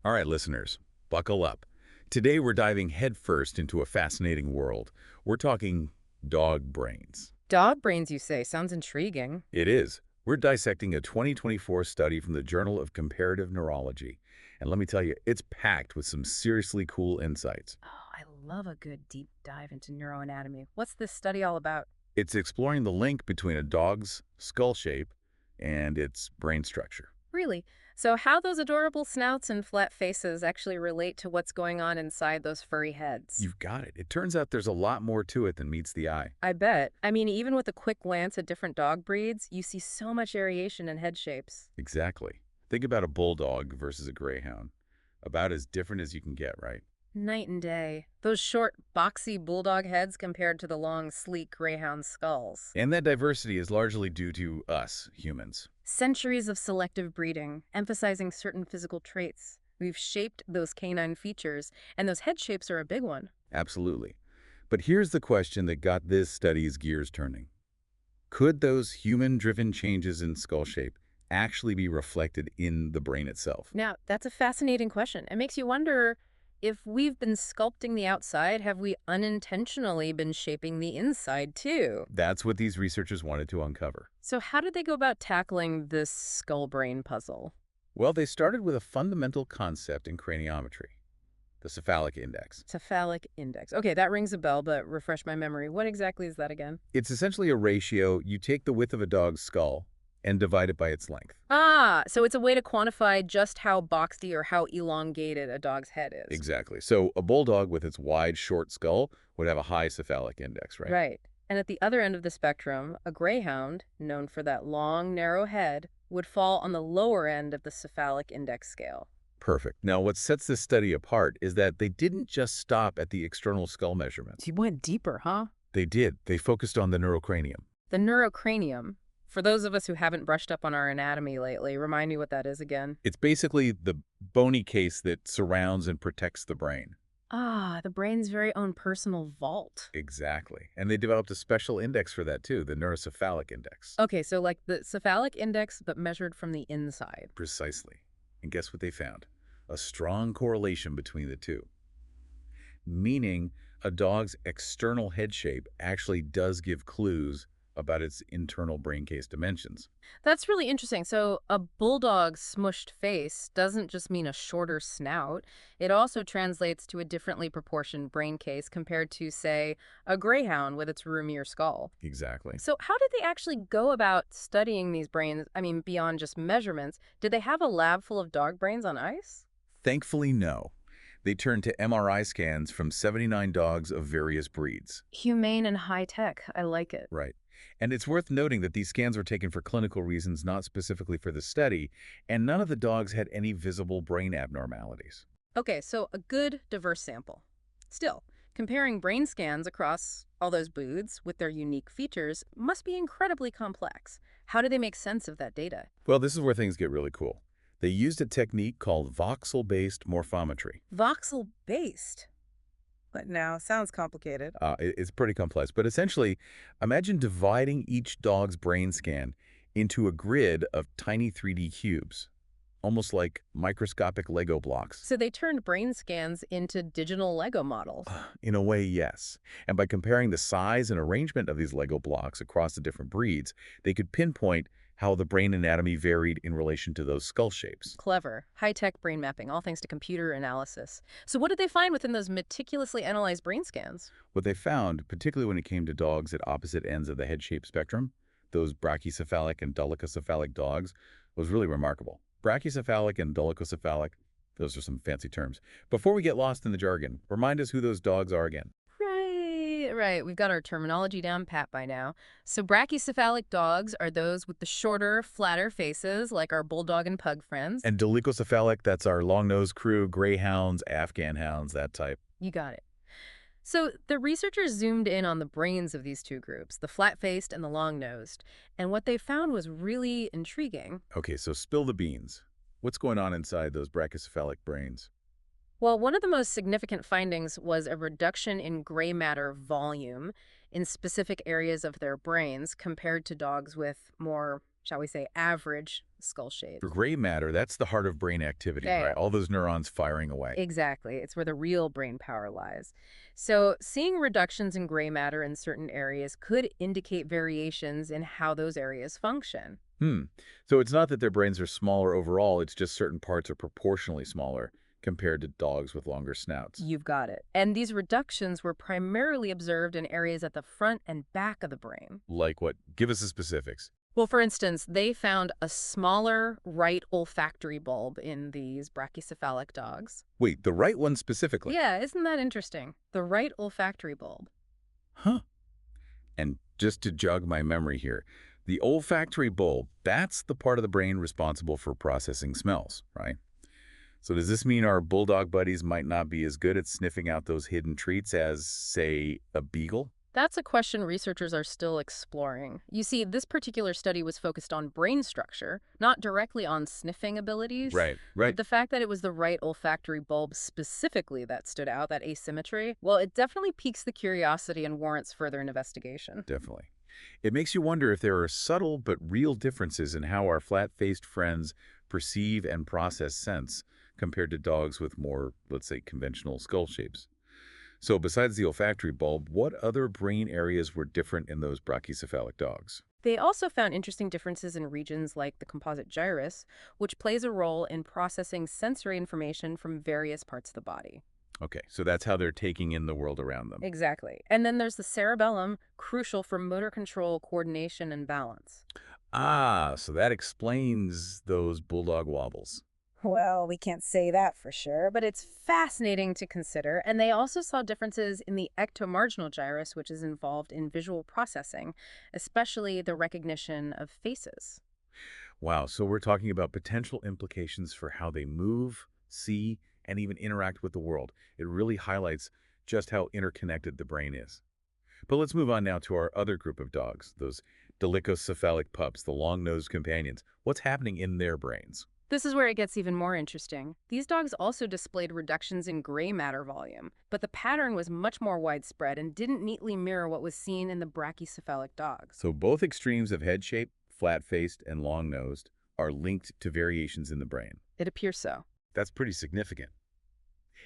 All right, listeners, buckle up. Today we're diving headfirst into a fascinating world. We're talking dog brains. Dog brains, you say? Sounds intriguing. It is. We're dissecting a 2024 study from the Journal of Comparative Neurology. And let me tell you, it's packed with some seriously cool insights. Oh, I love a good deep dive into neuroanatomy. What's this study all about? It's exploring the link between a dog's skull shape and its brain structure. Really? So, how those adorable snouts and flat faces actually relate to what's going on inside those furry heads? You've got it. It turns out there's a lot more to it than meets the eye. I bet. I mean, even with a quick glance at different dog breeds, you see so much variation in head shapes. Exactly. Think about a bulldog versus a greyhound. About as different as you can get, right? Night and day. Those short, boxy bulldog heads compared to the long, sleek greyhound skulls. And that diversity is largely due to us, humans. Centuries of selective breeding, emphasizing certain physical traits. We've shaped those canine features, and those head shapes are a big one. Absolutely. But here's the question that got this study's gears turning. Could those human-driven changes in skull shape actually be reflected in the brain itself? Now, that's a fascinating question. It makes you wonder, if we've been sculpting the outside, have we unintentionally been shaping the inside too? That's what these researchers wanted to uncover. So how did they go about tackling this skull-brain puzzle? Well, they started with a fundamental concept in craniometry, the cephalic index. Cephalic index. Okay, that rings a bell, but refresh my memory. What exactly is that again? It's essentially a ratio. You take the width of a dog's skull and divide it by its length. Ah, so it's a way to quantify just how boxy or how elongated a dog's head is. Exactly. So a bulldog with its wide, short skull would have a high cephalic index, right? Right. And at the other end of the spectrum, a greyhound, known for that long, narrow head, would fall on the lower end of the cephalic index scale. Perfect. Now, what sets this study apart is that they didn't just stop at the external skull measurements. You went deeper, huh? They did. They focused on the neurocranium. The neurocranium. For those of us who haven't brushed up on our anatomy lately, remind me what that is again. It's basically the bony case that surrounds and protects the brain. Ah, the brain's very own personal vault. Exactly. And they developed a special index for that, too, the neurocephalic index. Okay, so like the cephalic index, but measured from the inside. Precisely. And guess what they found? A strong correlation between the two. Meaning a dog's external head shape actually does give clues about its internal brain case dimensions. That's really interesting. So a bulldog's smushed face doesn't just mean a shorter snout. It also translates to a differently proportioned brain case compared to, say, a greyhound with its roomier skull. Exactly. So how did they actually go about studying these brains? I mean, beyond just measurements, did they have a lab full of dog brains on ice? Thankfully, no. They turned to MRI scans from 79 dogs of various breeds. Humane and high tech. I like it. Right. And it's worth noting that these scans were taken for clinical reasons, not specifically for the study, and none of the dogs had any visible brain abnormalities. Okay, so a good, diverse sample. Still, comparing brain scans across all those breeds with their unique features must be incredibly complex. How do they make sense of that data? Well, this is where things get really cool. They used a technique called voxel-based morphometry. Voxel-based? But now, sounds complicated. It's pretty complex, but essentially, imagine dividing each dog's brain scan into a grid of tiny 3D cubes, almost like microscopic Lego blocks. So they turned brain scans into digital Lego models. In a way, yes. And by comparing the size and arrangement of these Lego blocks across the different breeds, they could pinpoint how the brain anatomy varied in relation to those skull shapes. Clever. High-tech brain mapping, all thanks to computer analysis. So what did they find within those meticulously analyzed brain scans? What they found, particularly when it came to dogs at opposite ends of the head shape spectrum, those brachycephalic and dolichocephalic dogs, was really remarkable. Brachycephalic and dolichocephalic, those are some fancy terms. Before we get lost in the jargon, remind us who those dogs are again. Right. We've got our terminology down pat by now. So brachycephalic dogs are those with the shorter, flatter faces, like our bulldog and pug friends. And dolichocephalic, that's our long-nosed crew, greyhounds, Afghan hounds, that type. You got it. So the researchers zoomed in on the brains of these two groups, the flat-faced and the long-nosed, and what they found was really intriguing. Okay, so spill the beans. What's going on inside those brachycephalic brains? Well, one of the most significant findings was a reduction in gray matter volume in specific areas of their brains compared to dogs with more, shall we say, average skull shape. For gray matter, that's the heart of brain activity, Yeah, right? yeah. All those neurons firing away. Exactly. It's where the real brain power lies. So, seeing reductions in gray matter in certain areas could indicate variations in how those areas function. Hmm. So it's not that their brains are smaller overall, it's just certain parts are proportionally smaller compared to dogs with longer snouts. You've got it. And these reductions were primarily observed in areas at the front and back of the brain. Like what? Give us the specifics. Well, for instance, they found a smaller right olfactory bulb in these brachycephalic dogs. Wait, the right one specifically? Yeah, isn't that interesting? The right olfactory bulb. Huh. And just to jog my memory here, the olfactory bulb, that's the part of the brain responsible for processing smells, right? So does this mean our bulldog buddies might not be as good at sniffing out those hidden treats as, say, a beagle? That's a question researchers are still exploring. You see, this particular study was focused on brain structure, not directly on sniffing abilities. Right, But right. the fact that it was the right olfactory bulb specifically that stood out, that asymmetry, well, it definitely piques the curiosity and warrants further investigation. Definitely. It makes you wonder if there are subtle but real differences in how our flat-faced friends perceive and process sense compared to dogs with more, let's say, conventional skull shapes. So besides the olfactory bulb, what other brain areas were different in those brachycephalic dogs? They also found interesting differences in regions like the composite gyrus, which plays a role in processing sensory information from various parts of the body. Okay, so that's how they're taking in the world around them. Exactly. And then there's the cerebellum, crucial for motor control, coordination, and balance. Ah, so that explains those bulldog wobbles. Well, we can't say that for sure, but it's fascinating to consider. And they also saw differences in the ectomarginal gyrus, which is involved in visual processing, especially the recognition of faces. Wow, so we're talking about potential implications for how they move, see, and even interact with the world. It really highlights just how interconnected the brain is. But let's move on now to our other group of dogs, those dolichocephalic pups, the long-nosed companions. What's happening in their brains? This is where it gets even more interesting. These dogs also displayed reductions in gray matter volume, but the pattern was much more widespread and didn't neatly mirror what was seen in the brachycephalic dogs. So both extremes of head shape, flat-faced and long-nosed, are linked to variations in the brain. It appears so. That's pretty significant.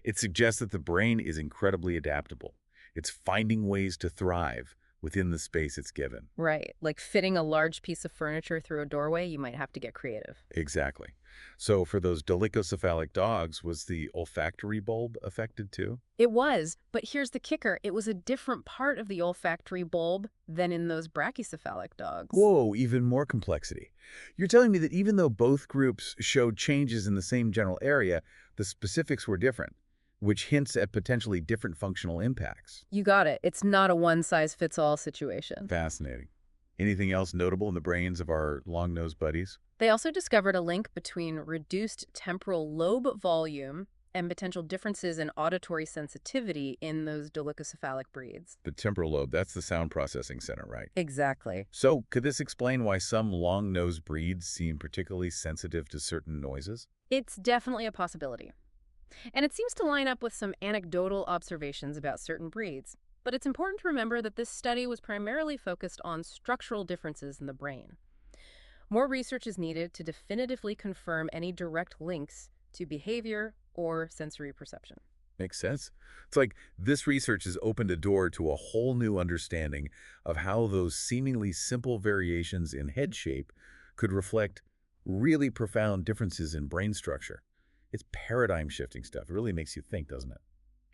It suggests that the brain is incredibly adaptable. It's finding ways to thrive within the space it's given. Right. Like fitting a large piece of furniture through a doorway, you might have to get creative. Exactly. So for those dolichocephalic dogs, was the olfactory bulb affected too? It was, but here's the kicker. It was a different part of the olfactory bulb than in those brachycephalic dogs. Whoa, even more complexity. You're telling me that even though both groups showed changes in the same general area, the specifics were different, which hints at potentially different functional impacts. You got it. It's not a one-size-fits-all situation. Fascinating. Anything else notable in the brains of our long-nosed buddies? They also discovered a link between reduced temporal lobe volume and potential differences in auditory sensitivity in those dolichocephalic breeds. The temporal lobe, that's the sound processing center, right? Exactly. So could this explain why some long-nosed breeds seem particularly sensitive to certain noises? It's definitely a possibility. And it seems to line up with some anecdotal observations about certain breeds. But it's important to remember that this study was primarily focused on structural differences in the brain. More research is needed to definitively confirm any direct links to behavior or sensory perception. Makes sense. It's like this research has opened a door to a whole new understanding of how those seemingly simple variations in head shape could reflect really profound differences in brain structure. It's paradigm-shifting stuff. It really makes you think, doesn't it?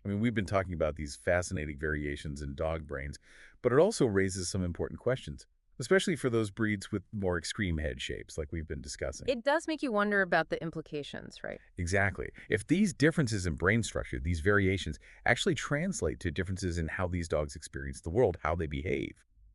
I mean, we've been talking about these fascinating variations in dog brains, but it also raises some important questions, especially for those breeds with more extreme head shapes like we've been discussing. It does make you wonder about the implications, right? Exactly. If these differences in brain structure, these variations, actually translate to differences in how these dogs experience the world, how they behave,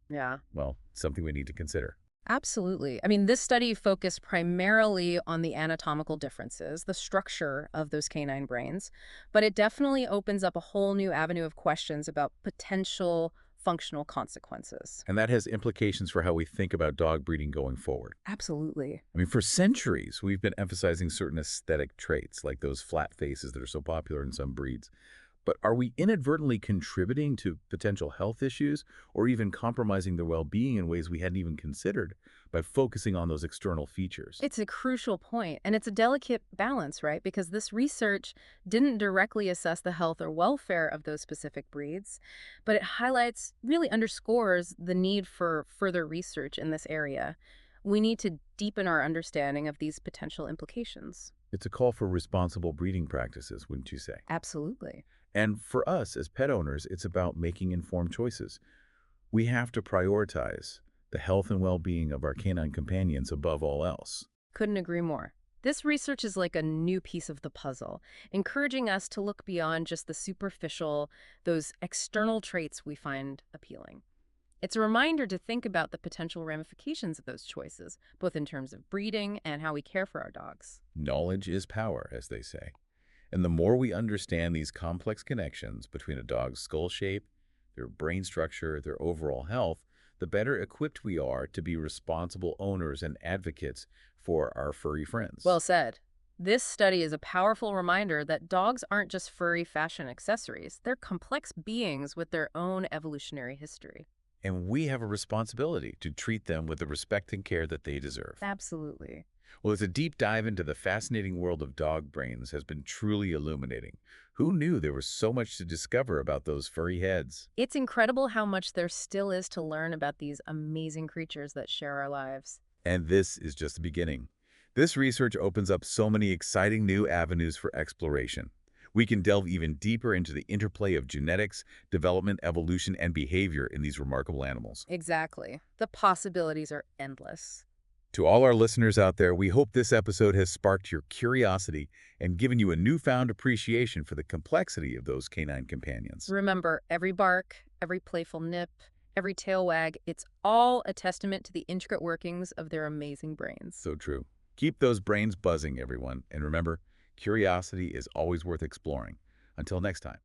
Yeah. well, something we need to consider. Absolutely. I mean, this study focused primarily on the anatomical differences, the structure of those canine brains, but it definitely opens up a whole new avenue of questions about potential functional consequences. And that has implications for how we think about dog breeding going forward. Absolutely. I mean, for centuries, we've been emphasizing certain aesthetic traits, like those flat faces that are so popular in some breeds. But are we inadvertently contributing to potential health issues or even compromising their well-being in ways we hadn't even considered by focusing on those external features? It's a crucial point, and it's a delicate balance, right? Because this research didn't directly assess the health or welfare of those specific breeds, but it highlights, really underscores the need for further research in this area. We need to deepen our understanding of these potential implications. It's a call for responsible breeding practices, wouldn't you say? Absolutely. And for us as pet owners, it's about making informed choices. We have to prioritize the health and well-being of our canine companions above all else. Couldn't agree more. This research is like a new piece of the puzzle, encouraging us to look beyond just the superficial, those external traits we find appealing. It's a reminder to think about the potential ramifications of those choices, both in terms of breeding and how we care for our dogs. Knowledge is power, as they say. And the more we understand these complex connections between a dog's skull shape, their brain structure, their overall health, the better equipped we are to be responsible owners and advocates for our furry friends. Well said. This study is a powerful reminder that dogs aren't just furry fashion accessories. They're complex beings with their own evolutionary history. And we have a responsibility to treat them with the respect and care that they deserve. Absolutely. Well, as a deep dive into the fascinating world of dog brains has been truly illuminating. Who knew there was so much to discover about those furry heads? It's incredible how much there still is to learn about these amazing creatures that share our lives. And this is just the beginning. This research opens up so many exciting new avenues for exploration. We can delve even deeper into the interplay of genetics, development, evolution, and behavior in these remarkable animals. Exactly. The possibilities are endless. To all our listeners out there, we hope this episode has sparked your curiosity and given you a newfound appreciation for the complexity of those canine companions. Remember, every bark, every playful nip, every tail wag, it's all a testament to the intricate workings of their amazing brains. So true. Keep those brains buzzing, everyone. And remember, curiosity is always worth exploring. Until next time.